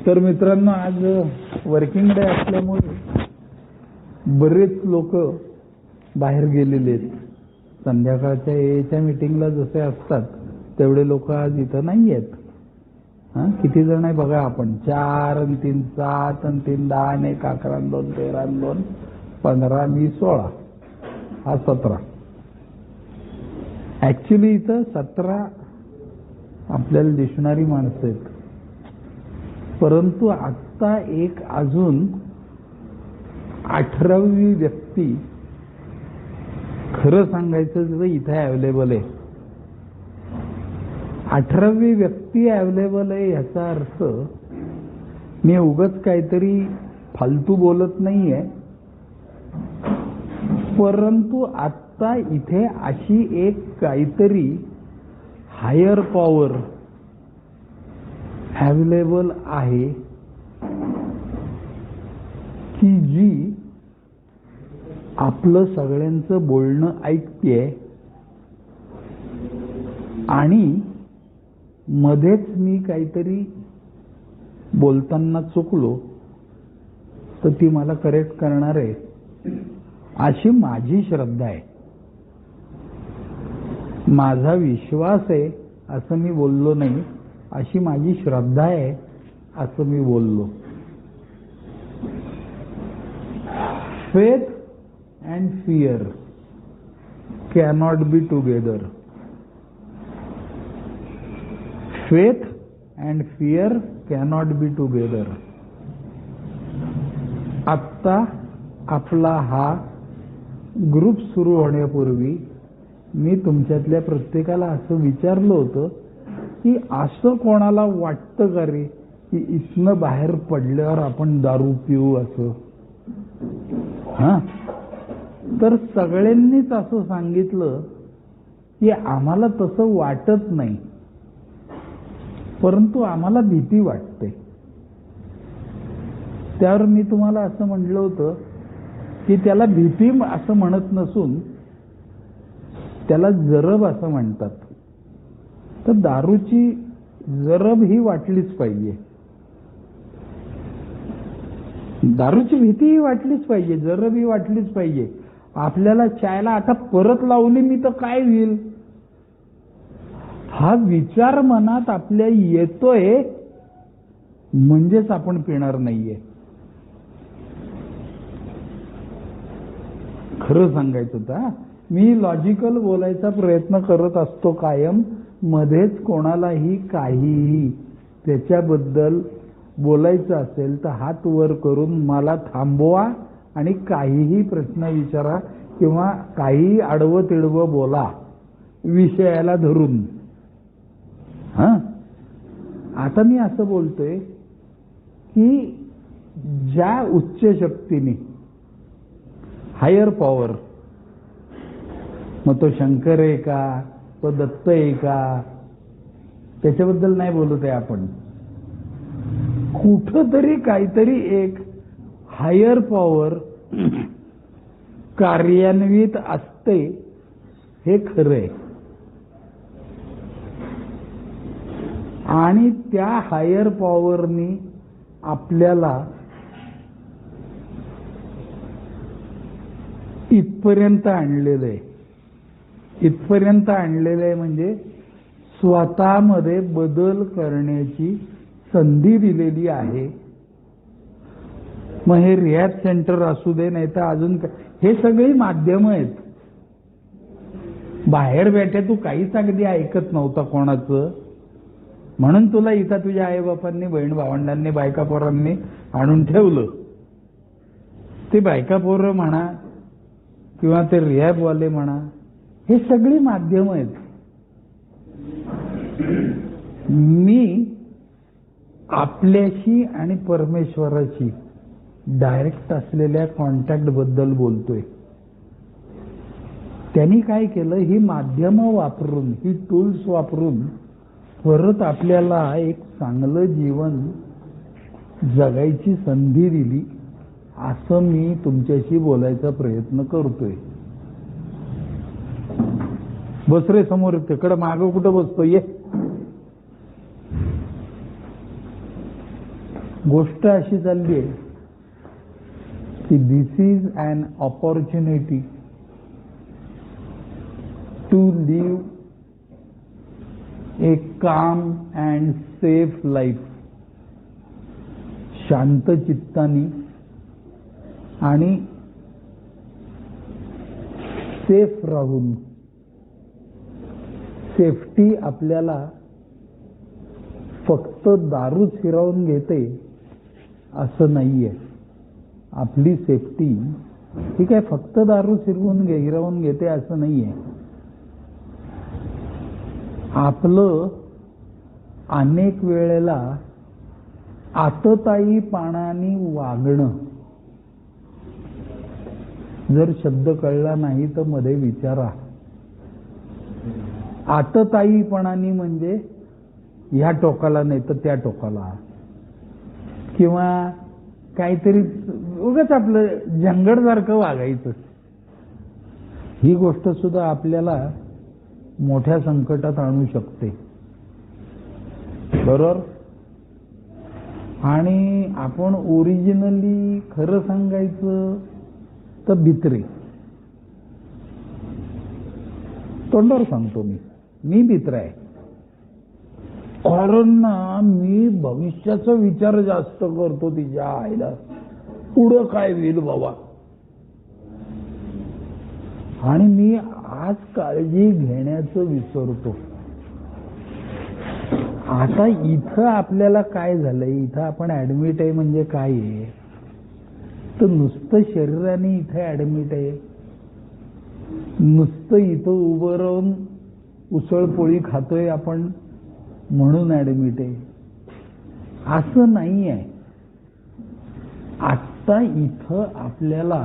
तर मित्रांनो, आज वर्किंग डे असल्यामुळे बरेच लोक बाहेर गेलेले आहेत. संध्याकाळच्या एच्या मीटिंगला जसे असतात तेवढे लोक आज इथं नाही आहेत. किती जण आहे बघा आपण, 4 आणि 3 7 आणि 3 10 आणि 1 11 आणि 2 13 आणि 2 15 20 16 हा 17. ऍक्च्युली इथं 17 आपल्याला दिसणारी माणसं आहेत. परंतु आत्ता एक अजून 18वी व्यक्ती खरं सांगायचं तर इथे अवेलेबल आहे. 18वी व्यक्ती अवेलेबल आहे याचा अर्थ मी उगाच काहीतरी फालतू बोलत नाहीये, परंतु आत्ता इथे अशी एक काहीतरी हायर पॉवर अवेलेबल आहे की जी आपलं सगळ्यांचं बोलणं ऐकतेय आणि मध्येच मी काहीतरी बोलताना चुकलो तर ती मला करेक्ट करणार आहे अशी माझी श्रद्धा आहे. माझा विश्वास आहे असं मी बोललो नाही, अशी माझी श्रद्धा आहे असं मी बोललो. Faith and fear cannot be together. Faith and fear cannot be together. आत्ता आपला हा ग्रुप सुरू होण्यापूर्वी मी तुमच्यातल्या प्रत्येकाला असं विचारलं होतं की असं कोणाला वाटतं का रे की इथनं बाहेर पडल्यावर आपण दारू पिऊ असं. तर सगळ्यांनीच असं सांगितलं की आम्हाला तसं वाटत नाही, परंतु आम्हाला भीती वाटते. त्यावर मी तुम्हाला असं म्हटलं होतं की त्याला भीती असं म्हणत नसून त्याला जरब असं म्हणतात. तर दारूची जरब ही वाटलीच पाहिजे, दारूची भीती ही वाटलीच पाहिजे, जरब ही वाटलीच पाहिजे. आपल्याला चायला आता परत लावली मी तर काय होईल हा विचार मनात आपल्या येतोय म्हणजेच आपण पिणार नाहीये. खरं सांगायचं तर मी लॉजिकल बोलायचा प्रयत्न करत असतो कायम. मध्येच कोणालाही काहीही त्याच्याबद्दल बोलायचं असेल तर हात वर करून मला थांबवा आणि काहीही प्रश्न विचारा किंवा काही आडवं तिडवं बोला विषयाला धरून. आता मी असं बोलतोय की ज्या उच्च शक्तीने, हायर पॉवर, मग तो शंकर आहे का, तो दत्त आहे का, त्याच्याबद्दल नाही बोलत आहे आपण. कुठंतरी काहीतरी एक हायर पॉवर कार्यान्वित असते हे खरं आहे. आणि त्या हायर पॉवरनी आपल्याला इथपर्यंत आणलेलं आहे. इथपर्यंत आणलेलं आहे म्हणजे स्वतःमध्ये बदल करण्याची संधी दिलेली आहे. मग हे रिहॅब सेंटर असू दे नाही तर अजून हे सगळी माध्यम आहेत. बाहेर बैठे तू काहीच अगदी ऐकत नव्हता कोणाचं, म्हणून तुला इथं तुझ्या आईबापांनी, बहीण भावंडांनी, बायका पोरांनी आणून ठेवलं. ते बायका पोरं म्हणा किंवा ते रिहॅबवाले म्हणा, हे सगळी माध्यम आहेत. मी आपल्याशी आणि परमेश्वराशी डायरेक्ट असलेल्या कॉन्टॅक्ट बद्दल बोलतोय. त्यांनी काय केलं, ही माध्यमं वापरून, ही टूल्स वापरून परत आपल्याला एक चांगलं जीवन जगायची संधी दिली असं मी तुमच्याशी बोलायचा प्रयत्न करतोय. बस रे समोर, तिकडं मागं कुठं बसतो, ये गोष्ट अशी चालली आहे की this is an opportunity to live a calm and safe life. शांत चित्तानी आणि सेफ राहून. सेफ्टी आपल्याला फक्त दारू हिरावून घेते असं नाहीये. आपली सेफ्टी ही काय फक्त दारू हिरावून घेते असं नाहीये. आपलं अनेक वेळेला आतताईपणाने वागणं. जर शब्द कळला नाही तर मध्ये विचारा. आतताईपणाने म्हणजे ह्या टोकाला नाही तर त्या टोकाला, किंवा काहीतरी उगाच आपलं झंगडसारखं वागायचं. ही गोष्ट सुद्धा आपल्याला मोठ्या संकटात आणू शकते. बरोबर. आणि आपण ओरिजिनली खरं सांगायचं तर भित्रे. तोंडावर सांगतो मी भित्रा आहे. कारण ना मी भविष्याचा विचार जास्त करतो. तिच्या आईला पुढं काय होईल बाबा. आणि मी आज काळजी घेण्याचं विसरतो. आता इथं आपल्याला काय झालंय, इथं आपण ऍडमिट आहे म्हणजे काय आहे तर नुसतं शरीराने इथं ऍडमिट आहे. नुसतं इथं उभं राहून उसळपोळी खातोय आपण म्हणून ऍडमिट आहे असं नाही आहे. आत्ता इथं आपल्याला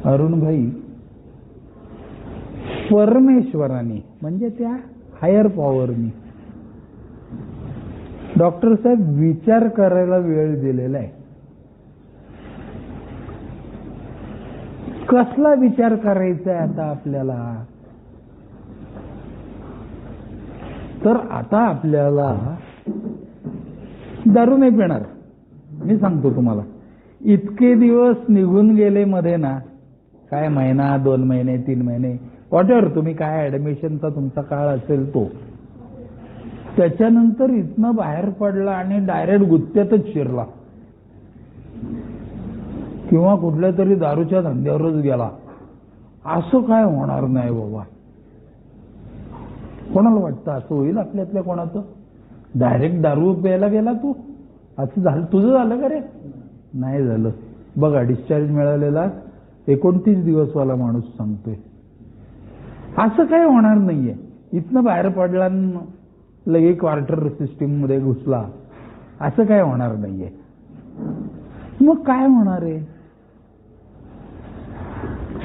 अरुणभाई परमेश्वराने म्हणजे त्या हायर पॉवरनी डॉक्टर साहेब विचार करायला वेळ दिलेला आहे. कसला विचार करायचा आहे आता आपल्याला. तर आता आपल्याला दारू नाही पिणार. मी सांगतो तुम्हाला, इतके दिवस निघून गेले मध्ये ना, काय महिना 2 महिने 3 महिने वॉटेवर तुम्ही काय ऍडमिशनचा तुमचा काळ असेल तो, त्याच्यानंतर इथनं बाहेर पडला आणि डायरेक्ट गुत्त्यातच शिरला किंवा कुठल्या तरी दारूच्या धंद्यावरच गेला. असं काय होणार नाही बाबा. कोणाला वाटतं असं होईल आपल्यातल्या कोणाचं. डायरेक्ट दारू प्यायला गेला तू, असं झालं तुझं झालं का रे. नाही झालं. बघा डिस्चार्ज मिळालेला 29 दिवसवाला माणूस सांगतोय. असं काय होणार नाहीये. इथनं बाहेर पडला लगे क्वार्टर सिस्टीम मध्ये घुसला असं काय होणार नाहीये. मग काय होणार आहे.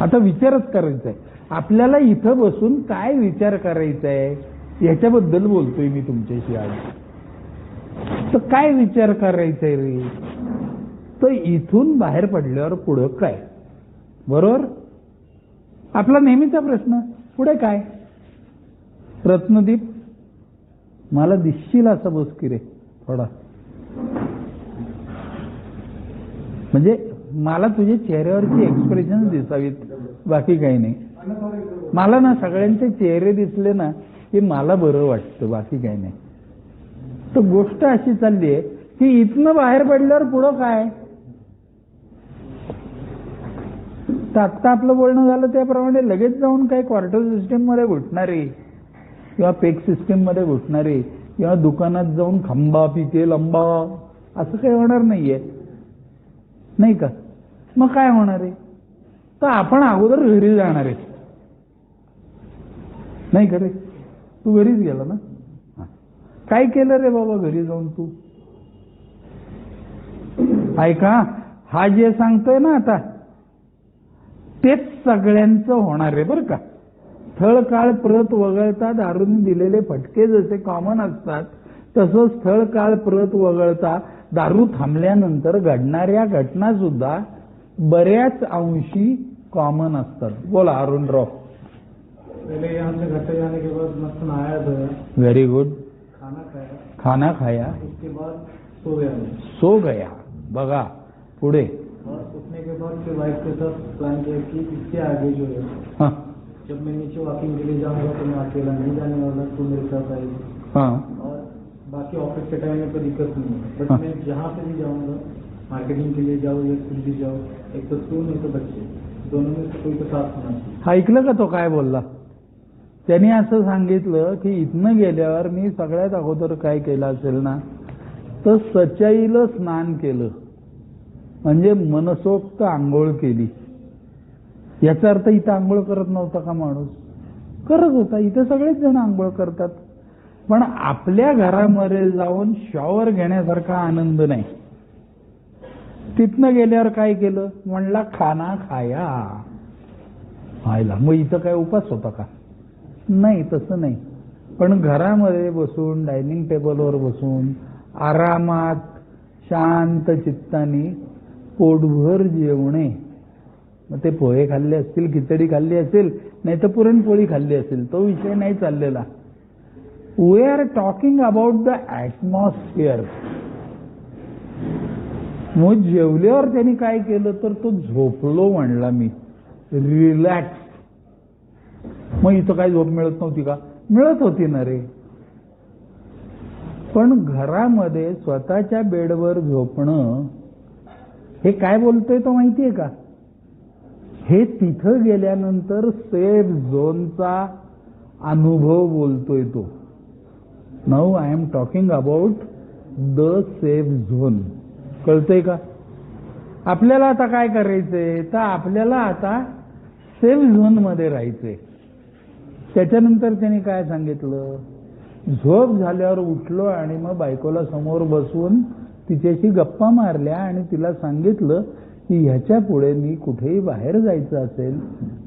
आता विचारच करायचा आहे आपल्याला. इथं बसून काय विचार करायचा आहे याच्याबद्दल बोलतोय मी तुमच्याशी आज. तर काय विचार करायचा आहे रे. तर इथून बाहेर पडल्यावर पुढं काय. बरोबर. आपला नेहमीचा प्रश्न पुढे काय. रत्नदीप मला दिसशील असं बस की रे थोडा. म्हणजे मला तुझ्या चेहऱ्यावरची एक्सप्रेशन दिसावीत, बाकी काही नाही. मला ना सगळ्यांचे चेहरे दिसले ना की मला बरं वाटतं, बाकी काही नाही. तर गोष्ट अशी चालली आहे की इथनं बाहेर पडल्यावर पुढं काय. तर आत्ता आपलं बोलणं झालं त्याप्रमाणे लगेच जाऊन काय क्वार्टर सिस्टीम मध्ये घुटणारे किंवा पेक सिस्टीम मध्ये घुटणारे किंवा दुकानात जाऊन खंबा पिके लंबा असं काही होणार नाहीये, नाही का. मग काय होणार आहे. तर आपण अगोदर घरी जाणार आहे, नाही का रे. तू घरीच गेला ना. काय केलं रे बाबा घरी जाऊन तू. ऐका, हा जे सांगतोय ना आता तेच सगळ्यांचं होणार आहे बरं का. स्थळ काळ प्रत वगळता दारूने दिलेले फटके जसे कॉमन असतात तसंच स्थळ काळ प्रत वगळता दारू थांबल्यानंतर घडणाऱ्या घटना सुद्धा बऱ्याच अंशी कॉमन असतात. बोला अरुणराव. पहले यहाँ से घर पे जाने के बाद मस्त नहाया धोया, व्हेरी गुड. खाना खाया, खाना खाया, उसके बाद सो गया। सो गया। बघा पुढे। और उठने के बाद फिर वाइफ के साथ प्लान किया कि इससे आगे जो है हाँ जब मैं नीचे वॉकिंग के लिए जाऊंगा तो मैं अकेला नहीं जाने वाला, तू मेरे साथ आएगी। हाँ और बाकी ऑफिस के टाइम में कोई दिक्कत नहीं है, बट हाँ। मैं जहाँ से भी जाऊंगा, मार्केटिंग के लिए जाऊँ या कुछ भी जाऊँ, एक तो तू नहीं तो बच्चे, दोनों में से कोई तो साथ होना चाहिए। ऐकलं का तो काय बोलला? त्यांनी असं सांगितलं की इथनं गेल्यावर मी सगळ्यात अगोदर काय केलं असेल ना, तर सचाईला स्नान केलं, म्हणजे मनसोक्त आंघोळ केली. याचा अर्थ इथं आंघोळ करत नव्हता का माणूस? करत होता. इथे सगळेच जण आंघोळ करतात, पण आपल्या घरामध्ये जाऊन शॉवर घेण्यासारखा आनंद नाही. तिथनं गेल्यावर काय केलं? म्हणला खाना खाया. व्हायला मग इथं काय उपास होता का? नाही, तसं नाही. पण घरामध्ये बसून डायनिंग टेबलवर बसून आरामात शांत चित्ताने पोटभर जेवणे. मग ते पोहे खाल्ले असतील, खिचडी खाल्ली असेल, नाही तर पुरणपोळी खाल्ली असेल, तो विषय नाही चाललेला. We are talking about the atmosphere. मग जेवल्यावर त्यांनी काय केलं तर तो झोपलो म्हणला मी, रिलॅक्स. मग इथं काय झोप मिळत नव्हती का? मिळत होती ना रे. पण घरामध्ये स्वतःच्या बेडवर झोपणं हे काय बोलतोय तो माहितीये का? हे तिथं गेल्यानंतर सेफ झोनचा अनुभव बोलतोय तो. Now I am talking about the safe zone. कळतंय का? आपल्याला आता काय करायचंय? तर आपल्याला आता सेफ झोन मध्ये राहायचंय. त्याच्यानंतर त्यांनी काय सांगितलं? झोप झाल्यावर उठलो आणि मग बायकोला समोर बसवून तिच्याशी गप्पा मारल्या आणि तिला सांगितलं की ह्याच्या पुढे मी कुठेही बाहेर जायचं असेल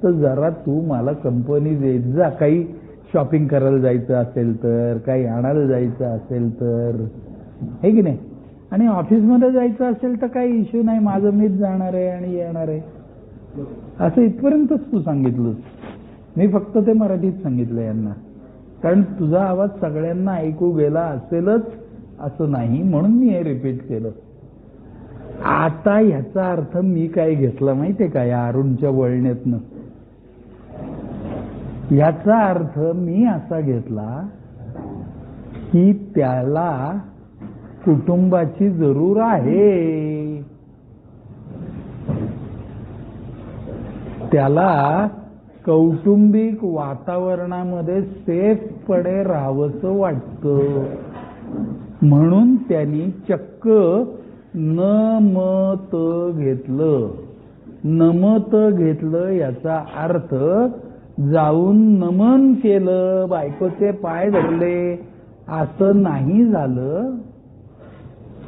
तर जरा तू मला कंपनी देत जा. काही शॉपिंग करायला जायचं असेल तर, काही आणायला जायचं असेल तर, हे की नाही. आणि ऑफिसमध्ये जायचं असेल तर काही इश्यू नाही, माझं मीच जाणार आहे आणि येणार आहे. असं इथपर्यंतच तू सांगितलंस. मी फक्त ते मराठीत सांगितलं यांना, कारण तुझा आवाज सगळ्यांना ऐकू गेला असेलच असं नाही, म्हणून मी हे रिपीट केलं. आता ह्याचा अर्थ मी काय घेतला माहितीये का या अरुणच्या वळण्यातनं? याचा अर्थ मी असा घेतला की त्याला कुटुंबाची जरूर आहे. त्याला कौटुंबिक वातावरणामध्ये सेफपणे राहावंसं वाटतं, म्हणून त्यांनी चक्क नमत घेतलं. नमत घेतलं याचा अर्थ जाऊन नमन केलं, बायकोचे पाय धरले, असं नाही झालं.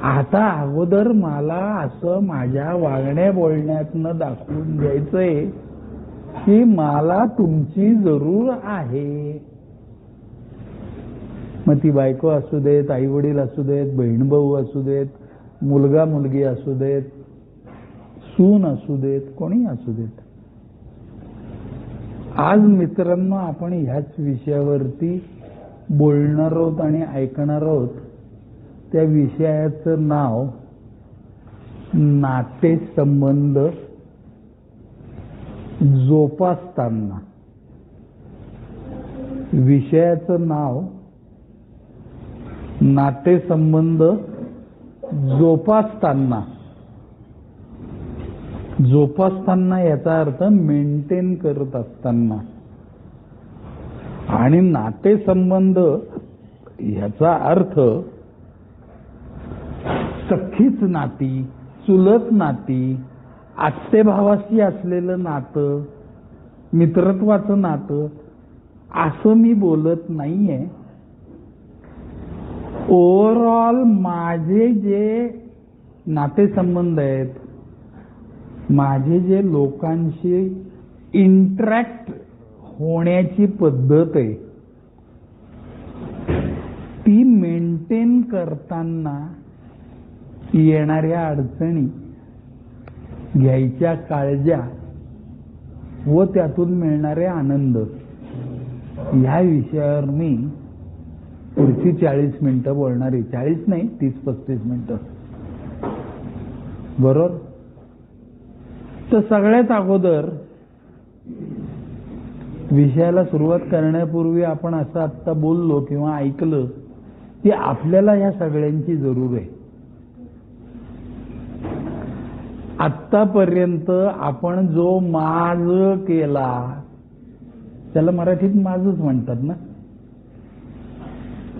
आता अगोदर मला असं माझ्या वागण्या बोलण्यातनं दाखवून द्यायचंय की मला तुमची जरूर आहे. मग ती बायको असू देत, आई वडील असू देत, बहीण भाऊ असू देत, मुलगा मुलगी असू देत, सून असू देत, कोणी असू देत. आज मित्रांनो आपण ह्याच विषयावरती बोलणार आहोत आणि ऐकणार आहोत. त्या विषयाचं नाव नातेसंबंध जोपासताना. विषयाचं नाव नातेसंबंध जोपासताना. जोपासताना याचा अर्थ मेंटेन करत असताना. आणि नातेसंबंध याचा अर्थ सख्खीच नाती, चुलत नाती, आत्तेभावाशी असलेलं नातं, मित्रत्वाचं नातं असं मी बोलत नाहीये. ओव्हरऑल माझे जे नातेसंबंध आहेत, माझे जे लोकांशी इंटरॅक्ट होण्याची पद्धत आहे, ती मेंटेन करताना येणाऱ्या अडचणी, घ्यायच्या काळज्या व त्यातून मिळणारे आनंद, ह्या विषयावर मी पुढची 40 मिनिटं बोलणारी, 40 नाही 30-35 मिनिटं, बरोबर. तर सगळ्यात अगोदर विषयाला सुरुवात करण्यापूर्वी आपण असं आत्ता बोललो किंवा ऐकलं की आपल्याला ह्या सगळ्यांची जरूर आहे. आत्तापर्यंत आपण जो माज केला, त्याला मराठीत माजच म्हणतात ना.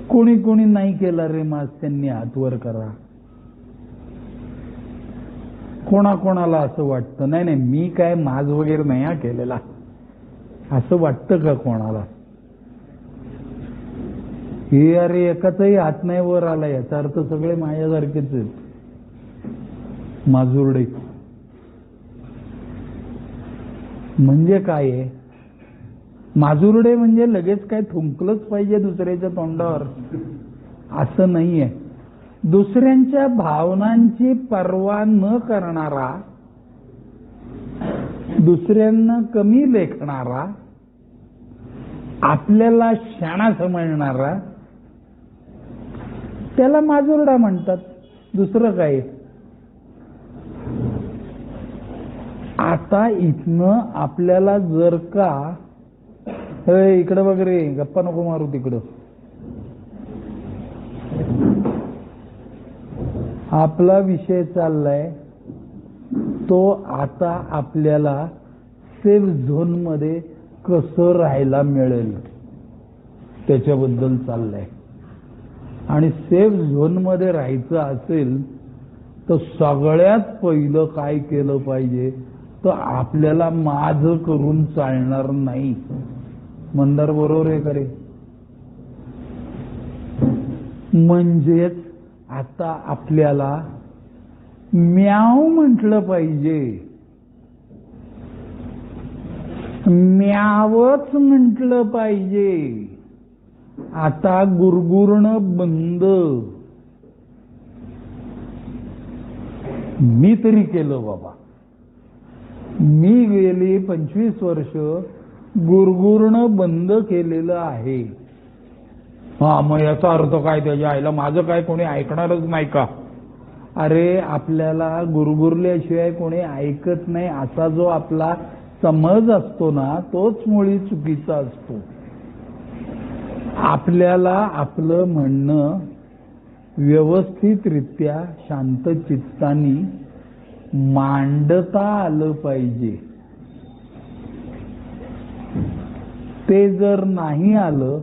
कोणी कोणी नाही केला रे माज, त्यांनी हात वर करा. कोणाकोणाला असं वाटतं नाही नाही मी काय माज वगैरे नाही हा केलेला, असं वाटतं का कोणाला? हे अरे एकाचाही हात नाही वर आला याचा अर्थ सगळे माझ्यासारखेच आहेत, माजुरडे. म्हणजे काय आहे? माजुरडे म्हणजे लगेच काय थुंकलंच पाहिजे दुसऱ्याच्या तोंडावर असं नाहीये. दुसऱ्यांच्या भावनांची पर्वा न करणारा, दुसऱ्यांना कमी लेखणारा, आपल्याला शाणा समजणारा, त्याला माजुरडा म्हणतात. दुसरं काय? आता इथनं आपल्याला जर का इकडं बघ रे, गप्पा नको मारू तिकडं, आपला विषय चाललाय तो आता आपल्याला सेफ झोन मध्ये कसं राहायला मिळेल त्याच्याबद्दल चाललाय. आणि सेफ झोन मध्ये राहायचं असेल तर सगळ्यात पहिलं काय केलं पाहिजे तर आपल्याला माज करून चालणार नाही. मंदार बरोबर आहे का रे? म्हणजेच आता आपल्याला म्याव म्हटलं पाहिजे, म्यावच म्हटलं पाहिजे. आता गुरगुरणं बंद. मी तरी केलं बाबा, मी गेली 25 वर्ष गुरगुरणं बंद केलेलं आहे. हा, मग याचा अर्थ काय? त्याच्या आईला माझं काय कोणी ऐकणारच नाही का? अरे आपल्याला गुरगुरल्याशिवाय कोणी ऐकत नाही असा जो आपला समज असतो ना, तोच मुळी चुकीचा असतो. आपल्याला आपलं म्हणणं व्यवस्थितरित्या शांत चित्तानी मांडता आलं पाहिजे. ते जर नाही आलं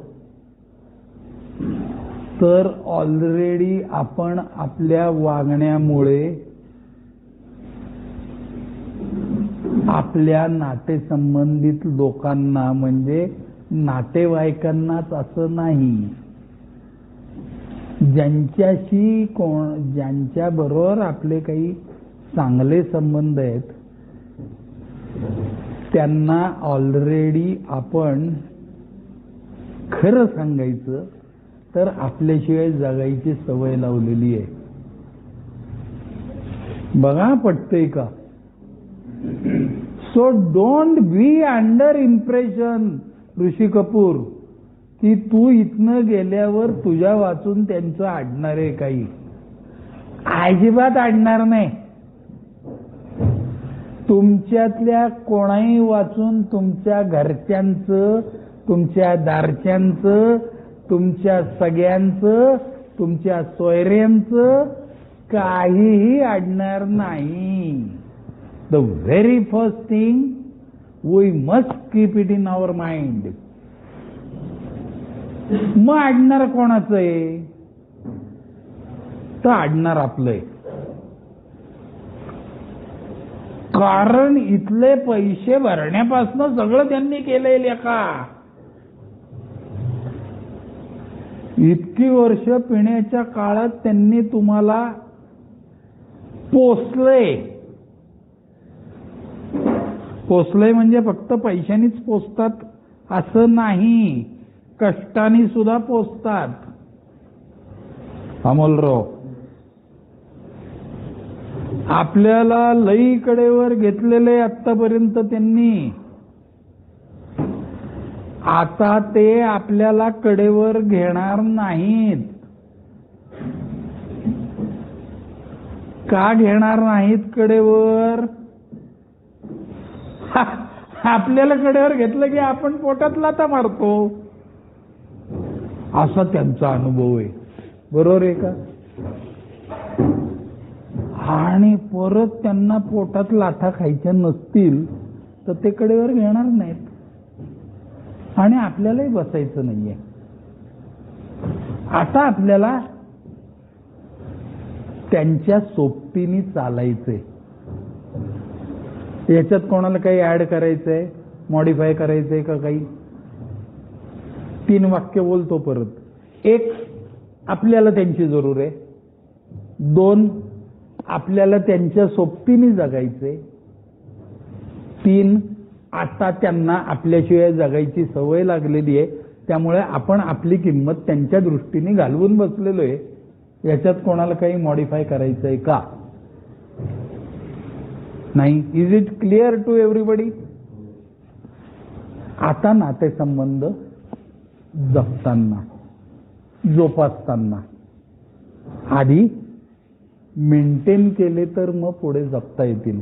तर ऑलरेडी आपण आपल्या वागण्यामुळे आपल्या नातेसंबंधित लोकांना, म्हणजे नातेवाईकांनाच असं नाही, ज्यांच्या बरोबर आपले काही चांगले संबंध आहेत त्यांना ऑलरेडी आपण खरं सांगायचं तर आपल्याशिवाय जगायची सवय लावलेली आहे. बघा पटतंय का? So don't be under impression Rishi Kapoor की तू इथनं गेल्यावर तुझ्या वाचून त्यांचं अडणार आहे. काही अजिबात अडणार नाही. तुमच्यातल्या कोणाही वाचून तुमच्या घरच्यांचं, तुमच्या दारच्यांचं, तुमच्या सगळ्यांचं, तुमच्या सोयऱ्यांचं काहीही अडणार नाही. The very first thing we must keep it in our mind. मग अडणार कोणाचं आहे? तर अडणार आपलंय. कारण इथले पैसे भरण्यापासून सगळं त्यांनी केलंय लेका. इतकी वर्ष पिण्याच्या काळात त्यांनी तुम्हाला पोसलंय. पोसलंय म्हणजे फक्त पैशानीच पोसतात असं नाही, कष्टाने सुद्धा पोसतात. अमोलराव, आपल्याला लई कडेवर घेतलेले आतापर्यंत त्यांनी. आता ते आपल्याला कडेवर घेणार नाहीत. का घेणार नाहीत कडेवर? आपल्याला कडेवर घेतलं की आपण पोटात लाथा मारतो, असा त्यांचा अनुभव आहे. बरोबर आहे का? आणि परत त्यांना पोटात लाथा खायच्या नसतील तर ते कडेवर घेणार नाहीत. आणि आपल्यालाही बसायचं नाहीये. आता आपल्याला त्यांच्या सोबतीने चालायचंय. याच्यात कोणाला काही ऍड करायचंय, मॉडिफाय करायचंय का काही? 3 वाक्य बोलतो परत. 1, आपल्याला त्यांची जरूर आहे. 2, आपल्याला त्यांच्या सोबतीने जगायचंय. 3, आता त्यांना आपल्याशिवाय जगायची सवय लागलेली आहे, त्यामुळे आपण आपली किंमत त्यांच्या दृष्टीने घालवून बसलेलो आहे. याच्यात कोणाला काही मॉडिफाय करायचंय का? नाही. Is it clear to everybody? आता नातेसंबंध जपताना, जोपासताना आधी मेंटेन केले तर मग पुढे जपता येतील.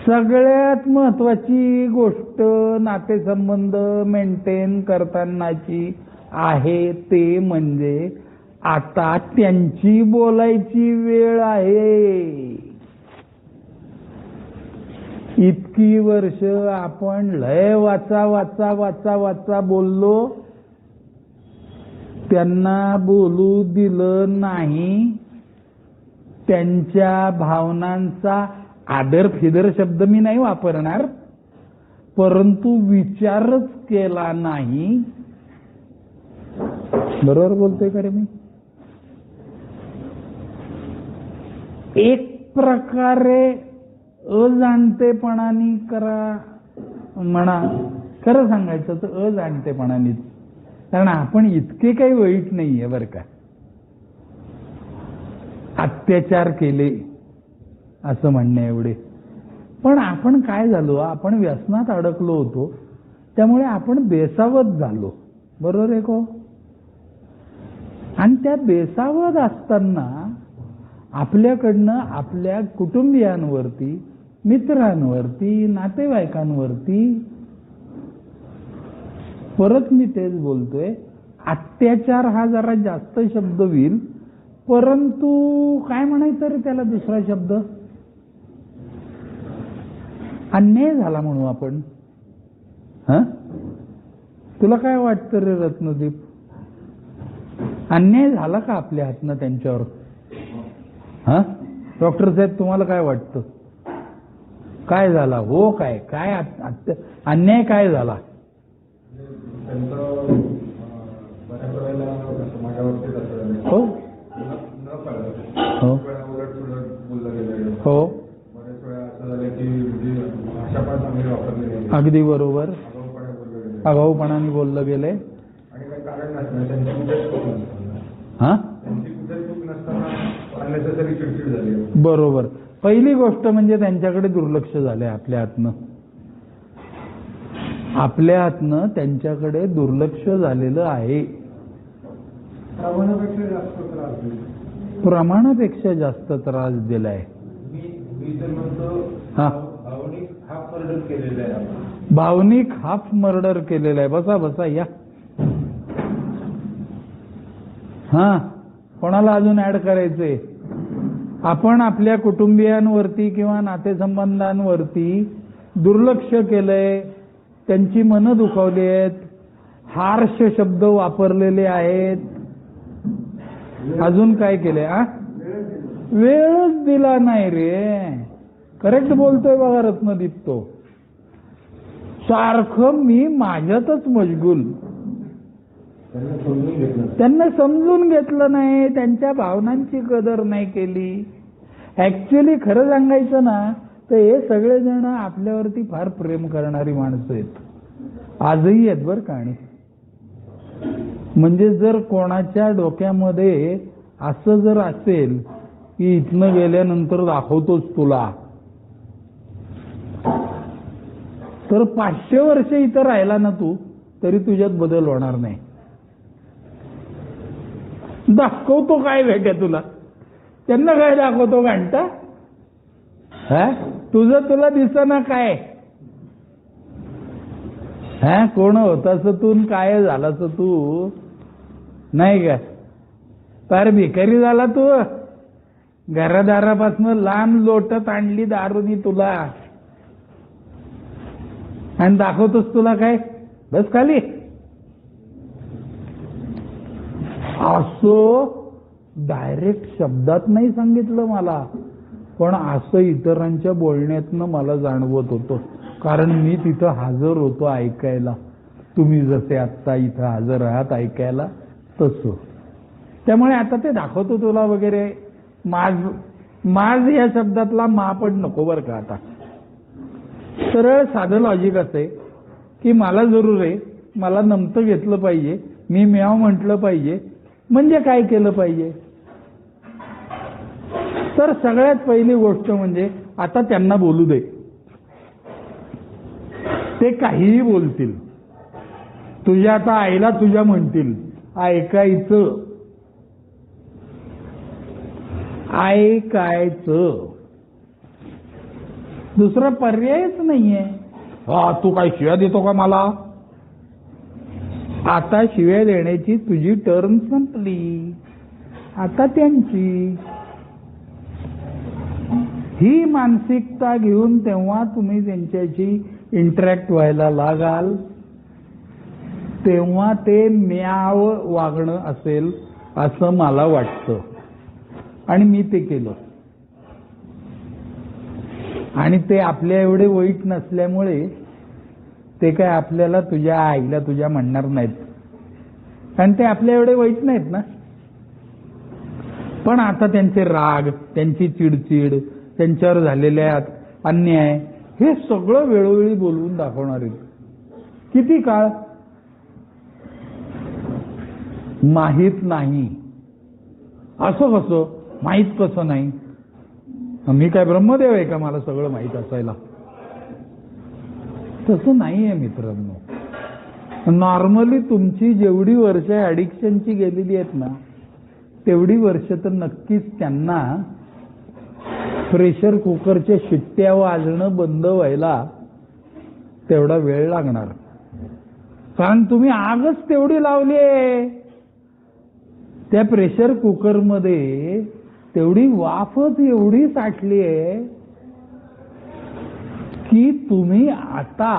सगळ्यात महत्वाची गोष्ट नातेसंबंध मेंटेन करतानाची आहे ते म्हणजे आता त्यांची बोलायची वेळ आहे. इतकी वर्ष आपण लय वाचा वाचा वाचा वाचा बोललो, त्यांना बोलू दिलं नाही. त्यांच्या भावनांचा आदर फिदर शब्द मी नाही वापरणार, परंतु विचारच केला नाही. बरोबर बोलतोय का रे मी? एक प्रकारे अजाणतेपणाने करा म्हणा, खरं सांगायचं तर अजाणतेपणानेच. कारण आपण इतके काही वाईट नाहीये बरं का. अत्याचार केले असं म्हणणे एवढे, पण आपण काय झालो, आपण व्यसनात अडकलो होतो, त्यामुळे आपण बेसावध झालो. बरोबर आहे को? आणि त्या बेसावध असताना आपल्याकडनं आपल्या कुटुंबियांवरती, मित्रांवरती, नातेवाईकांवरती, परत मी तेच बोलतोय, अत्याचार हा जरा जास्त शब्द होईल, परंतु काय म्हणायचं रे त्याला दुसरा शब्द? अन्याय झाला म्हणू आपण. तुला काय वाटतं रे रत्नदीप? अन्याय झाला का आपल्या हातनं त्यांच्यावर? डॉक्टर साहेब तुम्हाला काय वाटतं? काय झाला? हो, काय काय अन्याय काय झाला? हो हो हो, अगदी बरोबर. आगाऊपणाने बोललं गेले. बरोबर. पहिली गोष्ट म्हणजे त्यांच्याकडे दुर्लक्ष झालंय आपल्या हातनं. आपल्या हातनं त्यांच्याकडे दुर्लक्ष झालेलं आहे. प्रमाणापेक्षा जास्त त्रास दिलाय. भावनिक हाफ मर्डर केलेला आहे. बसा बसा या. कोणाला अजून ऍड करायचंय? आपण आपल्या कुटुंबियांवरती किंवा नातेसंबंधांवरती दुर्लक्ष केलंय, त्यांची मनं दुखावली आहेत, हार्श शब्द वापरलेले आहेत. अजून काय केलंय? वेळच दिला नाही रे. करेक्ट बोलतोय बघा रत्नदीप. तो सारखं मी माझ्यातच मशगूल. त्यांना समजून घेतलं नाही, त्यांच्या भावनांची कदर नाही केली. ऍक्च्युअली खरं सांगायचं ना तर हे सगळेजण आपल्यावरती फार प्रेम करणारी माणसं आहेत, आजही आहेत बरं का. आणि म्हणजे जर कोणाच्या डोक्यामध्ये असं जर असेल की इथनं गेल्यानंतर दाखवतोच तुला, तर 500 वर्ष इथं राहिला ना तू, तरी तुझ्यात बदल होणार नाही. दाखवतो काय भेटे तुला? त्यांना काय दाखवतो घंटा? तुझं तुला दिसना काय? कोण होतास तू, काय झालास तू? नाही का? फार भिकारी झाला तू. घरादारापासून लांब लोटत आणली दारूनी तुला, आणि दाखवतोस तुला काय? बस खाली. असं डायरेक्ट शब्दात नाही सांगितलं मला, पण असं इतरांच्या बोलण्यातनं मला जाणवत होतं. कारण मी तिथं हजर होतो ऐकायला. तुम्ही जसे आत्ता इथं हजर आहात ऐकायला तसं. त्यामुळे आता ते दाखवतो तुला वगैरे, माझ या शब्दातला मा पण नको बरं का. आता सरळ साधं लॉजिक असे की मला जरूर आहे, मला नमतं घेतलं पाहिजे, मी म्याव म्हटलं पाहिजे, म्हणजे काय केलं पाहिजे? तर सगळ्यात पहिली गोष्ट म्हणजे आता त्यांना बोलू दे. ते काहीही बोलतील, तुझ्या आता आईला तुझ्या म्हणतील, ऐकायचं. दुसरा पर्यायच नाहीये. तू काय शिव्या देतो का मला? आता शिव्या देण्याची तुझी टर्न संपली, आता त्यांची. ही मानसिकता घेऊन तेव्हा तुम्ही त्यांच्याशी इंटरॅक्ट व्हायला लागाल, तेव्हा ते म्याव वागणं असेल असं मला वाटतं. आणि मी ते केलं. आणि ते आपल्या एवढे वाईट नसल्यामुळे ते काय आपल्याला तुझ्या आईला तुझ्या म्हणणार नाहीत, कारण ते आपल्या एवढे वाईट नाहीत ना. पण आता त्यांचे राग, त्यांची चिडचिड, त्यांच्यावर झालेल्या अन्याय, हे सगळं वेळोवेळी बोलवून दाखवणार आहेत. किती काळ माहीत नाही. असं कसं माहीत? कसं नाही? मी काय ब्रह्मदेव आहे का मला सगळं माहीत असायला? तसं नाहीये मित्रांनो. नॉर्मली तुमची जेवढी वर्ष ऍडिक्शनची गेलेली आहेत ना, तेवढी वर्ष तर नक्कीच त्यांना प्रेशर कुकरच्या शिट्ट्या वाजणं बंद व्हायला तेवढा वेळ लागणार. कारण तुम्ही आगच तेवढी लावली आहे त्या प्रेशर कुकरमध्ये, तेवढी वाफच एवढी साठली आहे की तुम्ही आता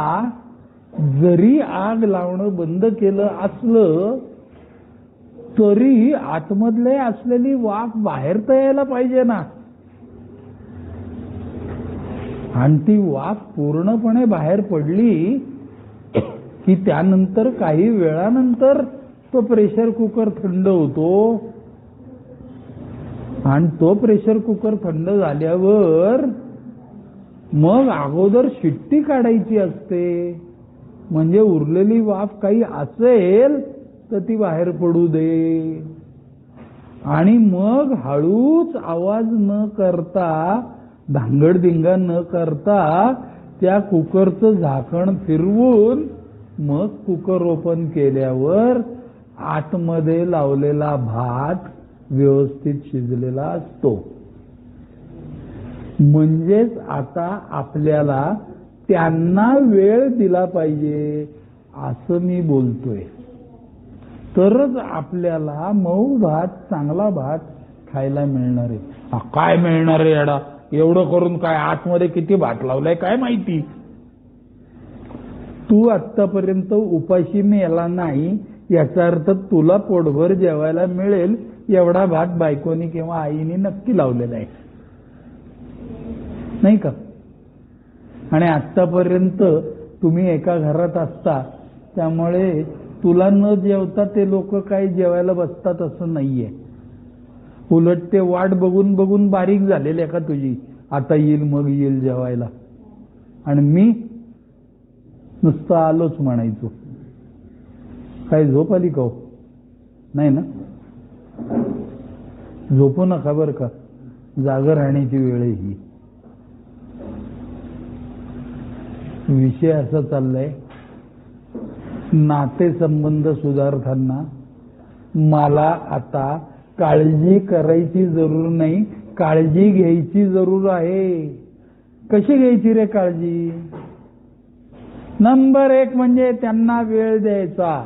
जरी आग लावणं बंद केलं असलं तरी आतमधले असलेली वाफ बाहेर तर यायला पाहिजे ना. आणि ती वाफ पूर्णपणे बाहेर पडली की त्यानंतर काही वेळानंतर तो प्रेशर कुकर थंड होतो. आणि तो प्रेशर कुकर थंड झाल्यावर मग अगोदर शिट्टी काढायची असते, म्हणजे उरलेली वाफ काही असेल तर ती बाहेर पडू दे. आणि मग हळूच आवाज न करता, धांगडधिंगा न करता त्या कुकरचं झाकण फिरवून मग कुकर ओपन केल्यावर आतमध्ये लावलेला भात व्यवस्थित शिजलेला असतो. म्हणजेच आता आपल्याला त्यांना वेळ दिला पाहिजे असं मी बोलतोय. तरच आपल्याला मऊ भात, चांगला भात खायला मिळणार आहे. काय मिळणार आहे याडा? एवढं करून काय आतमध्ये किती भात लावलाय काय माहिती? तू आत्तापर्यंत उपाशी मेला नाही याचा अर्थ तुला पोटभर जेवायला मिळेल एवढा भात बायकोनी किंवा आईने नक्की लावलेला आहे, नाही का? आणि आत्तापर्यंत तुम्ही एका घरात असता, त्यामुळे तुला न जेवता ते लोक काही जेवायला बसतात असं नाहीये. उलट ते वाट बघून बघून बारीक झालेले का तुझी, आता येईल मग येईल जेवायला. आणि मी नुसतं आलोच म्हणायचो. काय झोप आली का? नाही ना? झोपू नका बरं का, जागर राहण्याची वेळ ही. विषय असा चाललाय, नातेसंबंध सुधारताना मला आता काळजी करायची जरूर नाही, काळजी घ्यायची जरूर आहे. कशी घ्यायची रे काळजी? नंबर 1 म्हणजे त्यांना वेळ द्यायचा.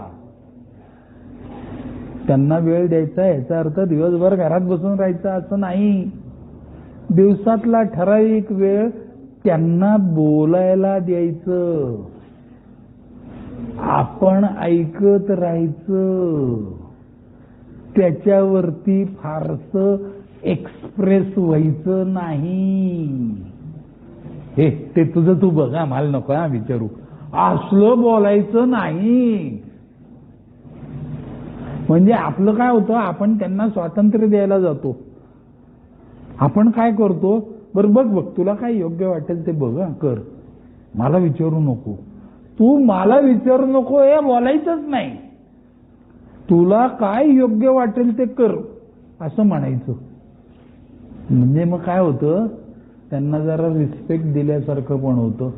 त्यांना वेळ द्यायचा याचा अर्थ दिवसभर घरात बसून राहायचं असं नाही. दिवसातला ठराविक वेळ त्यांना बोलायला द्यायचं, आपण ऐकत राहायचं, त्याच्यावरती फारसं एक्सप्रेस व्हायचं नाही. हे ते तुझं तू बघा, मला नको हा विचारू, असलं बोलायचं नाही. म्हणजे आपलं काय होतं, आपण त्यांना स्वातंत्र्य द्यायला जातो. आपण काय करतो, बरं बघ तुला काय योग्य वाटेल ते बघ, कर, मला विचारू नको, तू मला विचारू नको हे बोलायचंच नाही. तुला काय योग्य वाटेल ते कर असं म्हणायचं. म्हणजे मग काय होतं, त्यांना जरा रिस्पेक्ट दिल्यासारखं पण होतं.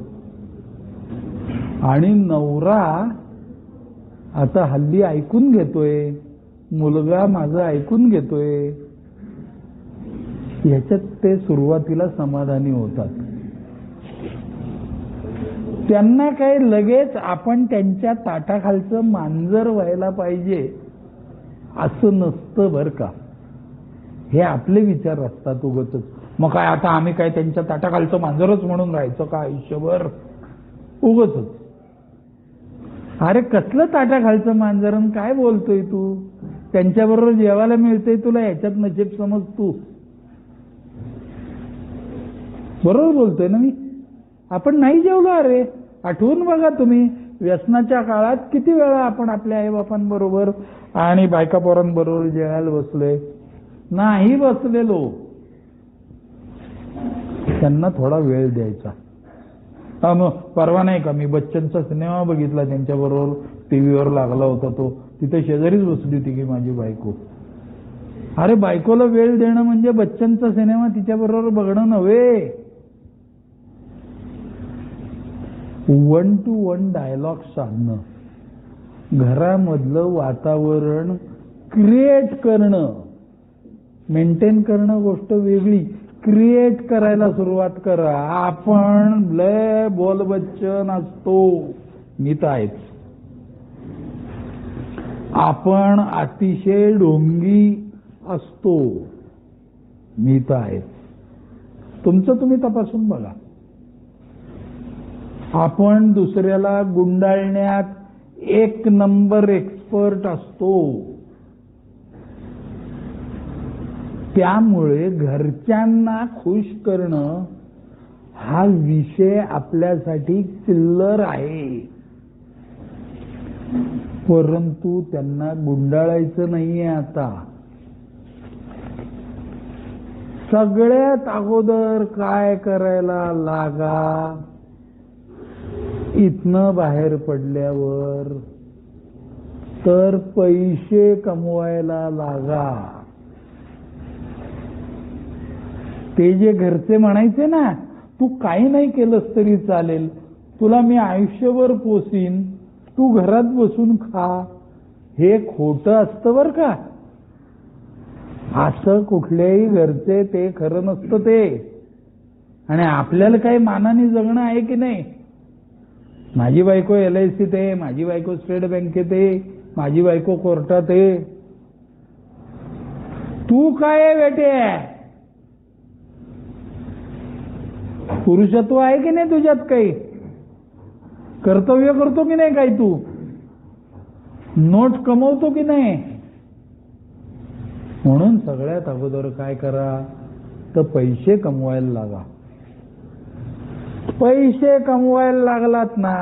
आणि नवरा आता हल्ली ऐकून घेतोय, मुलगा माझं ऐकून घेतोय, ह्याच्यात ते सुरुवातीला समाधानी होतात. त्यांना काय लगेच आपण त्यांच्या ताटाखालचं मांजर व्हायला पाहिजे असं नसतं बरं का. हे आपले विचार असतात उगाचच. मग काय आता आम्ही काय त्यांच्या ताटाखालचं मांजरच म्हणून राहायचं का आयुष्यभर? उगाचच. अरे कसलं ताटाखालचं मांजरन काय बोलतोय तू? त्यांच्याबरोबर जेवायला मिळतंय तुला, ह्याच्यात नशीब समज तू. बरोबर बोलतोय ना मी? आपण नाही जेवलो. अरे आठवून बघा तुम्ही, व्यसनाच्या काळात किती वेळा आपण आपल्या आईबापांबरोबर आणि बायका पोरांबरोबर जेवायला बसलोय? नाही बसलेलो. त्यांना थोडा वेळ द्यायचा. मग परवा नाही का मी बच्चनचा सिनेमा बघितला, त्यांच्याबरोबर टीव्हीवर लागला होता तो, तिथे शेजारीच बसली होती की माझी बायको. अरे बायकोला वेळ देणं म्हणजे बच्चनचा सिनेमा तिच्याबरोबर बघणं नव्हे. 1 to 1 डायलॉग साधणं, घरामधलं वातावरण क्रिएट करणं, मेंटेन करणं गोष्ट वेगळी, क्रिएट करायला सुरुवात करा. आपण लय बोलबच्चन असतो, मी तर आहेच. आपण अतिशय ढोंगी असतो, मी तर आहेच. तुमचं तुम्ही तपासून बघा. आपण दुसऱ्याला गुंडाळण्यात 1 नंबर एक्सपर्ट असतो. त्यामुळे घरच्यांना खुश करणं हा विषय आपल्यासाठी चिल्लर आहे. परंतु त्यांना गुंडाळायचं नाहीये. आता सगळ्यात अगोदर काय करायला लागा, इथनं बाहेर पडल्यावर तर पैसे कमवायला लागा. ते जे घरचे म्हणायचे ना, तू काही नाही केलंस तरी चालेल, तुला मी आयुष्यभर पोसीन, तू घरात बसून खा, हे खोटं असतं बर का. असं कुठल्याही घरचे ते खरं नसतं ते. आणि आपल्याला काही मानाने जगणं आहे की नाही? माझी बायको LICत आहे, माझी बायको स्टेट बँकेत आहे, माझी बायको कोर्टात आहे. तू काय आहे बेटे? पुरुषत्व आहे की नाही तुझ्यात? काही कर्तव्य करतो की नाही? काही तू नोट कमवतो की नाही? म्हणून सगळ्यात अगोदर काय करा, तर पैसे कमवायला लागा. पैसे कमवायला लागलात ना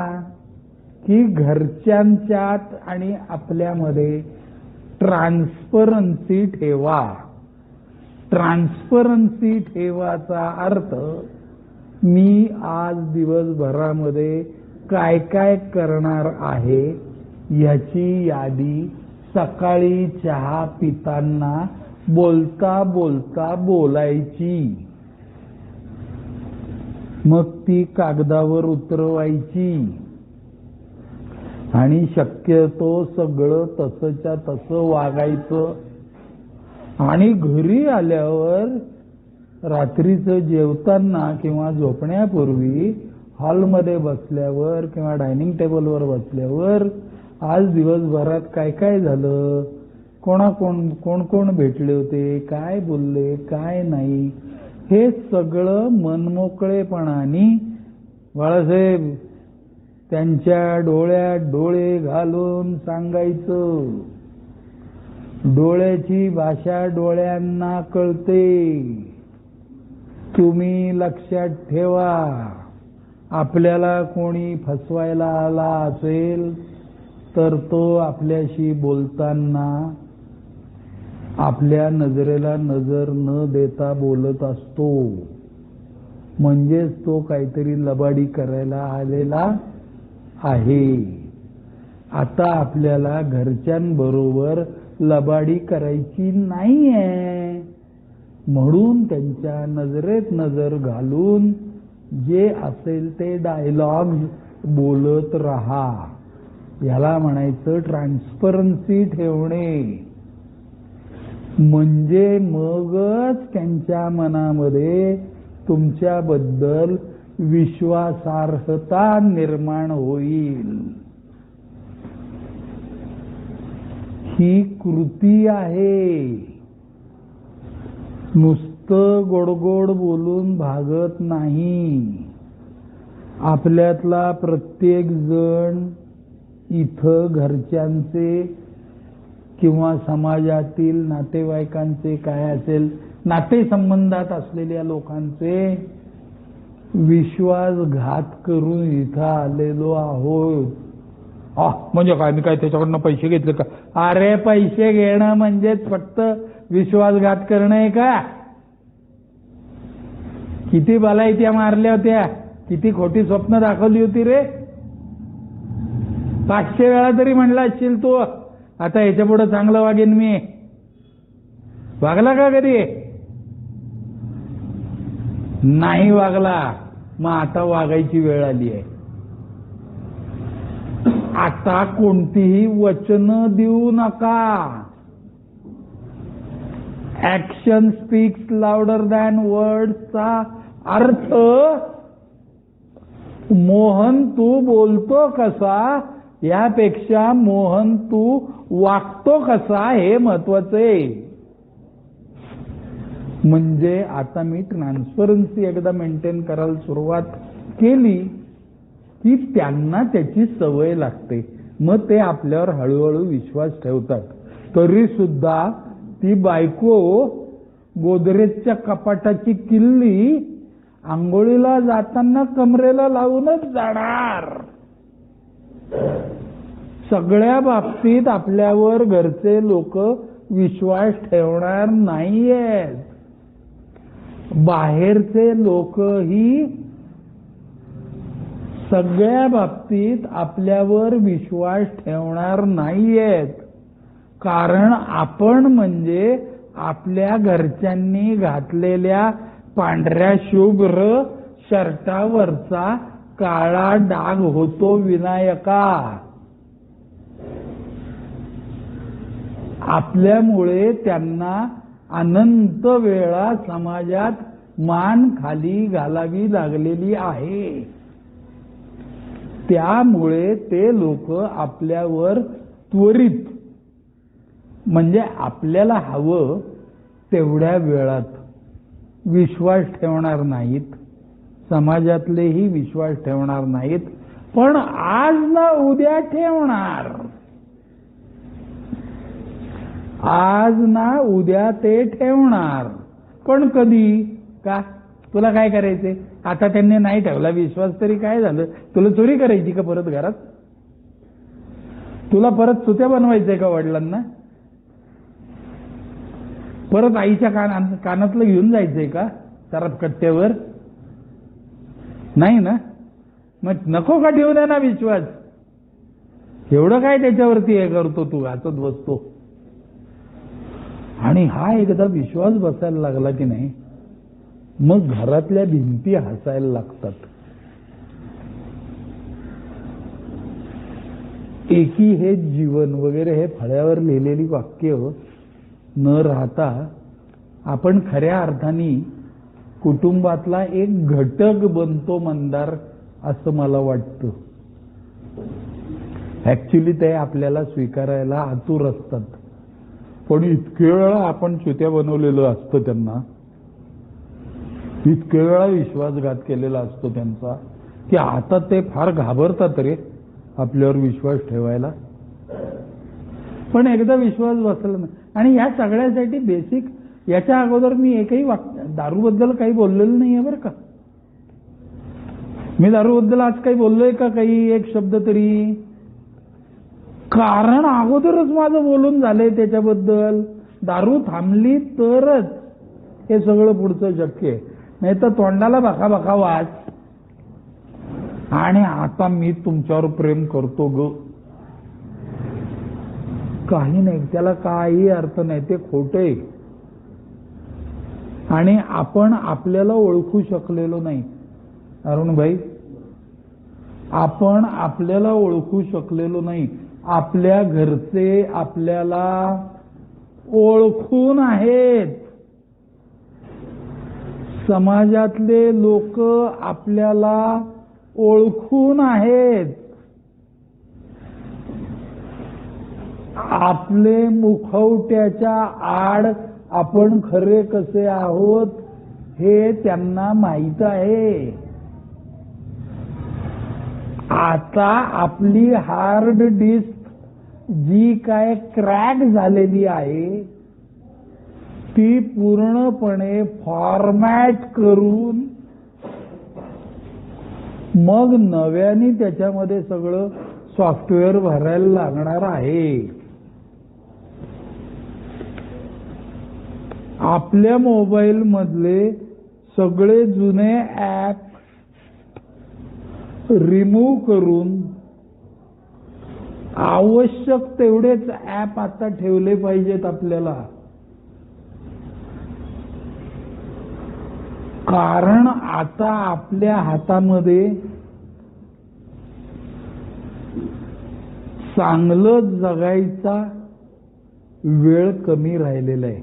की घरच्यांच्यात आणि आपल्यामध्ये ट्रान्सपरन्सी ठेवा. ट्रान्सपरन्सी ठेवाचा अर्थ मी आज दिवसभरामध्ये काय काय करणार आहे याची यादी सकाळी चहा पिताना बोलता बोलता बोलायची. मग ती कागदावर उतरवायची आणि शक्यतो सगळं तसंच्या तसं वागायचं. आणि घरी आल्यावर रात्रीचं जेवताना किंवा झोपण्यापूर्वी हॉलमध्ये बसल्यावर किंवा डायनिंग टेबलवर बसल्यावर आज दिवसभरात काय काय झालं, कोण कोण भेटले होते, काय बोलले, काय नाही, हे सगळं मनमोकळेपणाने बाळासाहेब त्यांच्या डोळ्यात डोळे घालून सांगायचं. डोळ्याची भाषा डोळ्यांना कळते. तुम्ही लक्षात ठेवा, आपल्याला कोणी फसवायला आला असेल तर तो आपल्याशी बोलताना आपल्या नजरेला नजर न देता बोलत असतो. म्हणजेच तो काहीतरी लबाडी करायला आलेला आहे. आता आपल्याला घरच्यांबरोबर लबाडी करायची नाहीये, म्हणून त्यांच्या नजरेत नजर घालून जे असेल ते डायलॉग बोलत राहा. याला म्हणायचं ट्रान्सपरन्सी ठेवणे. म्हणजे मगच त्यांच्या मनामध्ये तुमच्याबद्दल विश्वासार्हता निर्माण होईल. ही कृती आहे. नुसतं गोडगोड बोलून भागत नाही. आपल्यातला प्रत्येक जण इथं घरच्यांचे किंवा समाजातील नातेवाईकांचे काय असेल नातेसंबंधात असलेल्या लोकांचे विश्वासघात करून इथं आलेलो आहोत. म्हणजे काय, मी काय त्याच्याकडनं पैसे घेतले का? अरे पैसे घेणं म्हणजेच फक्त विश्वासघात करणं आहे का? किती बालायत्या मारल्या होत्या, किती खोटी स्वप्न दाखवली होती रे. 500 वेळा तरी म्हणला असशील तू आता याच्या पुढे चांगलं वागेन मी. वागला का कधी? नाही वागला. मग आता वागायची वेळ आली आहे. आता कोणतीही वचनं देऊ नका. ऍक्शन स्पीक्स लाउडर दॅन वर्ड्सचा अर्थ मोहन तू बोलतो कसा यापेक्षा मोहन तू वागतो कसा हे महत्वाचं आहे. म्हणजे आता मी ट्रान्सपरन्सी एकदा मेंटेन करायला सुरुवात केली की त्यांना त्याची सवय लागते. मग ते आपल्यावर हळूहळू विश्वास ठेवतात. तरी सुद्धा ती बायको गोदरेजच्या कपाटाची किल्ली आंघोळीला जाताना कमरेला लावूनच जाणार. सगळ्या बाबतीत आपल्यावर घरचे लोक विश्वास ठेवणार नाहीयेत. बाहेरचे लोकही सगळ्या बाबतीत आपल्यावर विश्वास ठेवणार नाहीयेत. कारण आपण म्हणजे आपल्या घरच्यांनी घातलेल्या पांढऱ्या शुभ्र शर्टावरचा काळा डाग होतो विनायका. आपल्यामुळे त्यांना अनंत वेळा समाजात मान खाली घालावी लागलेली आहे. त्यामुळे ते लोक आपल्यावर त्वरित म्हणजे आपल्याला हवं तेवढ्या वेळात विश्वास ठेवणार नाहीत. समाजातलेही विश्वास ठेवणार नाहीत. पण आज ना उद्या ठेवणार. आज ना उद्या ते ठेवणार. पण कधी का? तुला काय करायचंय? आता त्यांनी नाही ठेवला विश्वास तरी काय झालं? तुला चोरी करायची का परत घरात? तुला परत सुत्या बनवायचंय का वडिलांना? परत आईच्या कानातलं घेऊन जायचंय का सरप कट्ट्यावर? नाही ना. मग नको का ठेवू द्या ना विश्वास? एवढं काय त्याच्यावरती हे करतो तू, घासत बसतो? आणि हा एकदा विश्वास बसायला लागला की नाही मग घरातल्या भिंती हसायला लागतात. एकी हे जीवन वगैरे हे फळ्यावर लिहिलेली वाक्य न राहता आपण खऱ्या अर्थाने कुटुंबातला एक घटक बनतो मंदार, असं मला वाटतं. ऍक्च्युली ते आपल्याला स्वीकारायला आतुर असतात, पण इतके वेळा आपण चुत्या बनवलेलं असतं त्यांना, इतके वेळा विश्वासघात केलेला असतो त्यांचा, की आता ते फार घाबरतात रे आपल्यावर विश्वास ठेवायला. पण एकदा विश्वास बसला ना, आणि या सगळ्यासाठी बेसिक, याच्या अगोदर मी एकही दारूबद्दल काही बोललेलं नाहीये बरं का. मी दारूबद्दल आज काही बोललोय का, काही एक शब्द तरी? कारण अगोदरच माझं बोलून झालंय त्याच्याबद्दल. दारू थांबली तरच हे सगळं पुढचं शक्य आहे, नाही तर तोंडाला बखा बखा वाच. आणि आता मी तुमच्यावर प्रेम करतो ग, काही नाही, त्याला काही अर्थ नाही, ते खोटं आहे. आणि आपण आपल्याला ओळखू शकलेलो नाही. अरुण भाई, आपण आपल्याला ओळखू शकलेलो नाही. आपल्या घरचे आपल्याला ओळखून आहेत, समाजातले लोक आपल्याला ओळखून आहेत. आपले मुखवट्याच्या आड आपण खरे कसे आहोत हे त्यांना माहित आहे. आता आपली हार्ड डिस्क जी काय क्रॅक झालेली आहे ती पूर्णपणे फॉर्मॅट करून मग नव्याने त्याच्यामध्ये सगळं सॉफ्टवेअर भरायला लागणार आहे. आपल्या मोबाईल मधले सगळे जुने ऍप रिमूव्ह करून आवश्यक तेवढेच ऍप आता ठेवले पाहिजेत आपल्याला. कारण आता आपल्या हातामध्ये चांगलं जगायचा वेळ कमी राहिलेला आहे.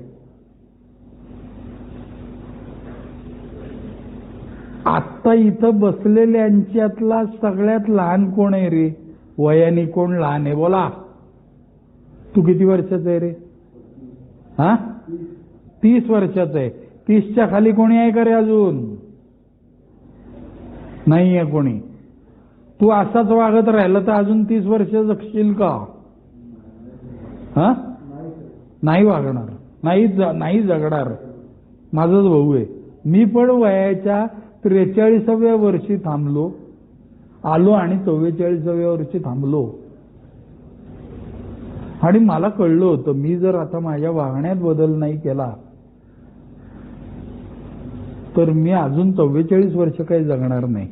आत्ता इथं बसलेल्यांच्यातला सगळ्यात लहान कोण आहे रे? वयाने कोण लहान आहे? बोला. तू किती वर्षाचा आहे रे? हा, 30 वर्षाचा आहे. 30च्या खाली कोणी आहे का रे अजून? नाही आहे कोणी. तू असाच वागत राहिलं तर अजून 30 वर्ष जगशील का? हा, नाही वागणार, नाही जगणार. माझाच भाऊ आहे, मी पण वयाच्या 43व्या वर्षी थांबलो, आलो आणि 44व्या वर्षी थांबलो. आणि मला कळलं होतं मी जर आता माझ्या वागण्यात बदल नाही केला तर मी अजून 44 वर्ष काही जगणार नाही.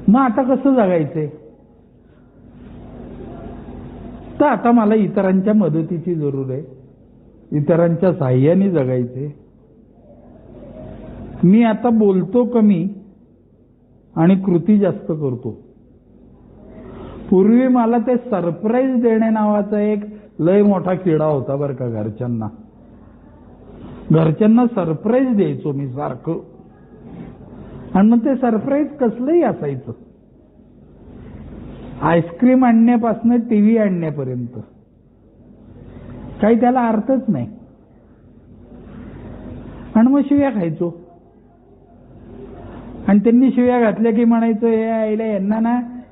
मग आता कसं जगायचंय? तर आता मला इतरांच्या मदतीची जरूर आहे, इतरांच्या साह्याने जगायचे. मी आता बोलतो कमी आणि कृती जास्त करतो. पूर्वी मला ते सरप्राईज देणे नावाचा एक लय मोठा किडा होता बरं का. घरच्यांना सरप्राईज द्यायचो मी सारखं. आणि मग ते सरप्राईज कसलंही असायचं, आईस्क्रीम आणण्यापासून टीव्ही आणण्यापर्यंत, काही त्याला अर्थच नाही. आणि मग शिव्या खायचो. आणि त्यांनी शिव्या घातल्या की म्हणायचं हे आईला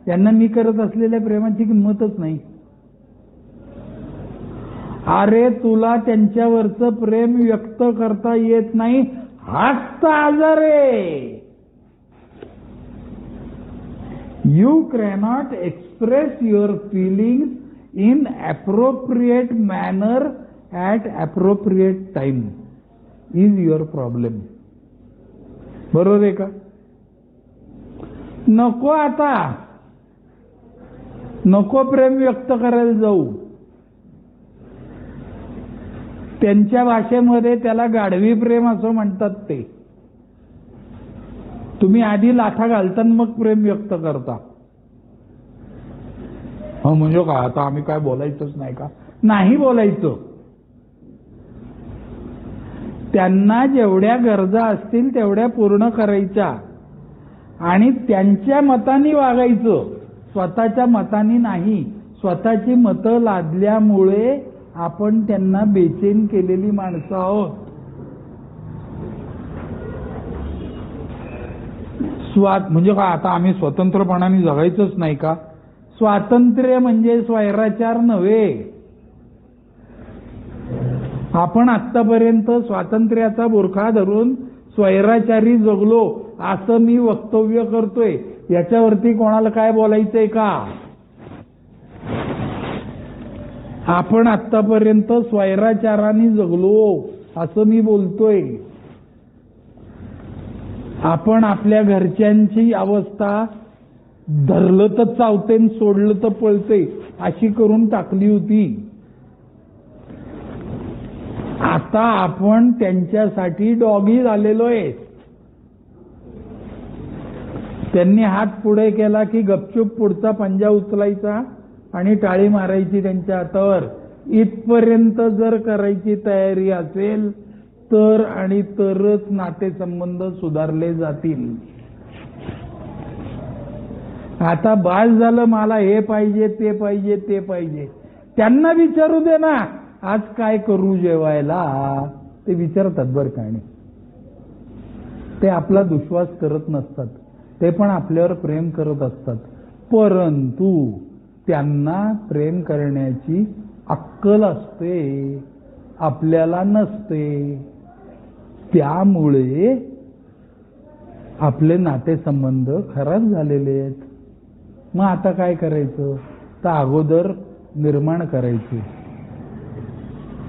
यांना मी करत असलेल्या प्रेमाची किंमतच नाही. अरे तुला त्यांच्यावरचं प्रेम व्यक्त करता येत नाही, हाच तर आजार आहे. You cannot express your feelings in appropriate manner at appropriate time is your problem. बरोबर आहे का? नको आता, नको प्रेम व्यक्त करायला जाऊ. त्यांच्या भाषेमध्ये त्याला गाढवी प्रेम असं म्हणतात. ते तुम्ही आधी लाथा घालता मग प्रेम व्यक्त करता. हो म्हणजे का आता आम्ही काय बोलायचंच नाही का? नाही बोलायचं. त्यांना जेवढ्या गरजा असतील तेवढ्या पूर्ण करायच्या आणि त्यांच्या मताने वागायचं, स्वतःच्या मताने नाही. स्वतःची मतं लादल्यामुळे आपण त्यांना बेचैन केलेली माणसं आहोत. म्हणजे का आता आम्ही स्वतंत्रपणाने जगायचंच नाही का? स्वातंत्र्य म्हणजे स्वैराचार नव्हे. आपण आत्तापर्यंत स्वातंत्र्याचा बुरखा धरून स्वैराचारी जगलो असं मी वक्तव्य करतोय. याच्यावरती कोणाला काय बोलायचंय का? आपण आत्तापर्यंत स्वैराचाराने जगलो असं मी बोलतोय. आपण आपल्या घरच्यांची अवस्था धरलं तर चावते सोडलं तर पळते अशी करून टाकली होती. आता आपण त्यांच्यासाठी डॉगी झालेलो आहे. त्यांनी हात पुढे केला की गपचूप पुढचा पंजा उचलायचा आणि टाळी मारायची त्यांच्या हातावर. इथपर्यंत जर करायची तयारी असेल तर आणि तरच नातेसंबंध सुधारले जातील. आता बास झालं, मला हे पाहिजे ते पाहिजे ते पाहिजे. त्यांना विचारू दे ना आज काय करू जेवायला, ते विचारतात बरं का. नाही ते आपला दुश्वास करत नसतात, ते पण आपल्यावर प्रेम करत असतात. परंतु त्यांना प्रेम करण्याची अक्कल असते, आपल्याला नसते. त्यामुळे आपले नातेसंबंध खराब झालेले आहेत. मग आता काय करायचं? तर अगोदर निर्माण करायचे.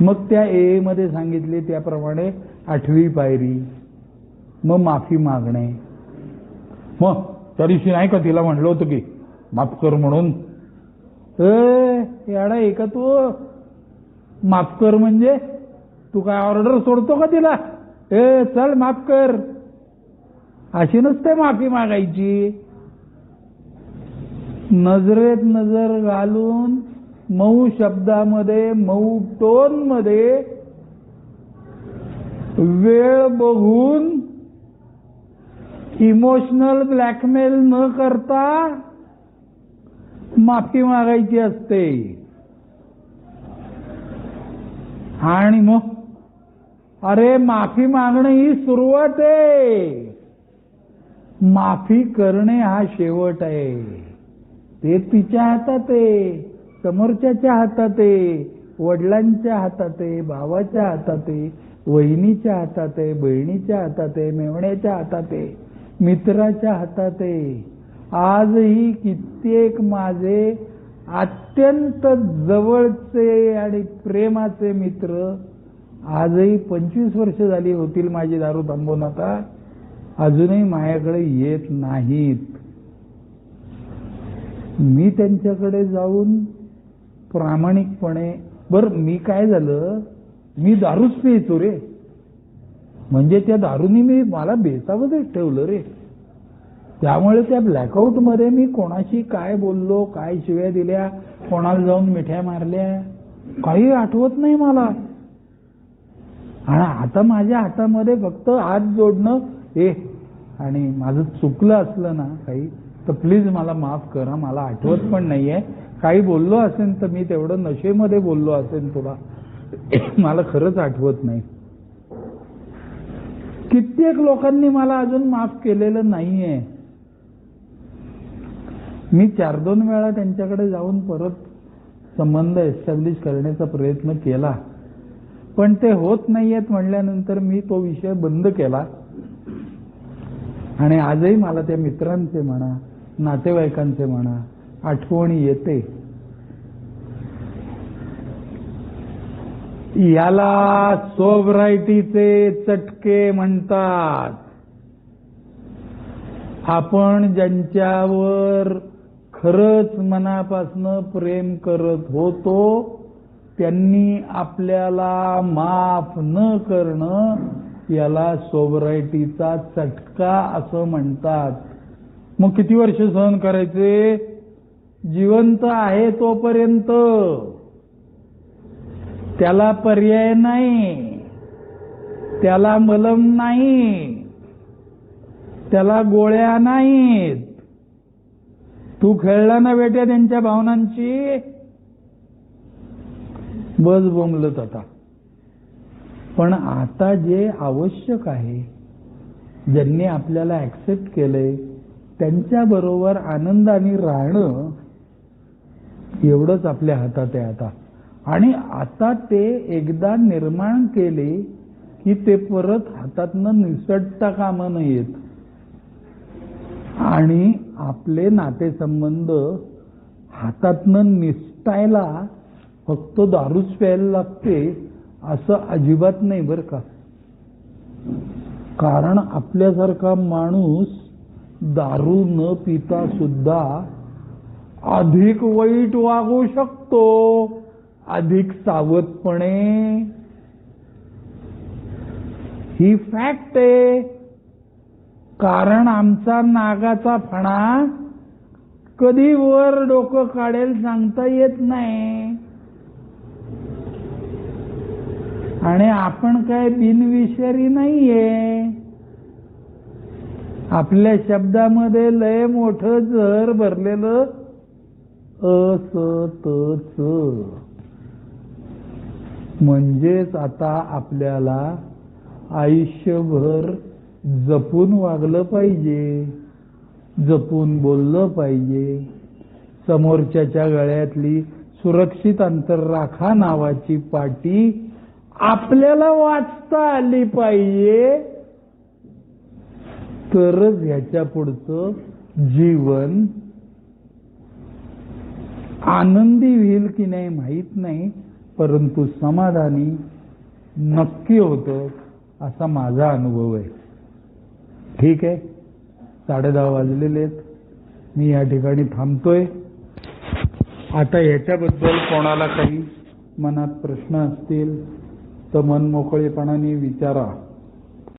मग त्या ए मध्ये सांगितले त्याप्रमाणे 8वी पायरी, मग माफी मागणे. मग त्या दिवशी नाही का तिला म्हणलं होतं की माफ कर म्हणून? याडा एका तू माफ कर म्हणजे तू काय ऑर्डर सोडतो का तिला? चल माफ कर, अशी नसते माफी मागायची. नजरेत नजर घालून मऊ शब्दामध्ये मऊ टोन मध्ये वेळ बघून इमोशनल ब्लॅकमेल न करता माफी मागायची असते. आणि मग अरे माफी मागणं ही सुरुवात आहे, माफी करणे हा शेवट आहे. ते तिच्या हातात आहे, समोरच्याच्या हातात आहे, वडिलांच्या हातात आहे, भावाच्या हातात आहे, वहिनीच्या हातात आहे, बहिणीच्या हातात आहे, मेवण्याच्या हातात आहे, मित्राच्या हातात आहे. आजही कित्येक माझे अत्यंत जवळचे आणि प्रेमाचे मित्र आजही 25 वर्ष झाली होतील माझी दारू थांबवून आता अजूनही माझ्याकडे येत नाहीत. मी त्यांच्याकडे जाऊन प्रामाणिकपणे, बरं मी काय झालं, मी दारूच पियचो रे, म्हणजे त्या दारूनी मला बेसावतच ठेवलं रे. त्यामुळे त्या ब्लॅकआउट मध्ये मी कोणाशी काय बोललो, काय शिव्या दिल्या, कोणाला जाऊन मिठ्या मारल्या, काही आठवत नाही मला. आणि आता माझ्या हातामध्ये फक्त हात जोडणं हे, आणि माझं चुकलं असलं ना काही तर प्लीज मला माफ करा, मला आठवत पण नाहीये. काही बोललो असेल तर मी तेवढं नशेमध्ये बोललो असेल तुला, मला खरंच आठवत नाही. कित्येक लोकांनी मला अजून माफ केलेलं नाहीये. मी 4-2 वेळा त्यांच्याकडे जाऊन परत संबंध एस्टॅब्लिश करण्याचा प्रयत्न केला, पण ते होत नाहीयेत म्हणल्यानंतर मी तो विषय बंद केला. आणि आजही मला त्या मित्रांचे म्हणा, नातेवाईकांचे म्हणा, आठवणी येते. याला सोब्रायटीचे चटके म्हणतात. आपण ज्यांच्यावर खरंच मनापासनं प्रेम करत होतो त्यांनी आपल्याला माफ न करणं याला सोबरायटीचा चटका असं म्हणतात. मग किती वर्ष सहन करायचे? जिवंत आहे तोपर्यंत. त्याला पर्याय नाही, त्याला मलम नाही, त्याला गोळ्या नाहीत. तू खेळला ना बेट्या त्यांच्या भावनांची, बस बोंबलत आता. पण आता जे आवश्यक आहे, ज्यांनी आपल्याला ऍक्सेप्ट केलंय त्यांच्याबरोबर आनंदाने राहणं एवढंच आपल्या हातात आहे आता. आणि आता ते एकदा निर्माण केले की ते परत हातातनं निसटता कामा नयेत. आणि आपले नातेसंबंध हातातनं निसटायला फक्त दारूच प्यायला लागते असं अजिबात नाही बरं का. कारण आपल्यासारखा माणूस दारू न पिता सुद्धा अधिक वाईट वागू शकतो, अधिक सावधपणे. ही फॅक्ट आहे. कारण आमचा नागाचा फणा कधी वर डोकं काढेल सांगता येत नाही. आणि आपण काय बिनविषारी नाहीये. आपल्या शब्दामध्ये लय मोठं जहर भरलेलं असतच. म्हणजेच आता आपल्याला आयुष्यभर जपून वागलं पाहिजे, जपून बोललं पाहिजे. समोरच्याच्या गळ्यातली सुरक्षित अंतर राखा नावाची पाटी आपल्याला वाचता आली पाहिजे. तरच ह्याच्या पुढचं जीवन आनंदी होईल की नाही माहीत नाही, परंतु समाधानी नक्की होतं असा माझा अनुभव आहे. ठीक आहे, 10:30 वाजलेले आहेत. मी या ठिकाणी थांबतोय. आता ह्याच्याबद्दल कोणाला काही मनात प्रश्न असतील तर मन मोकळेपणाने विचारा.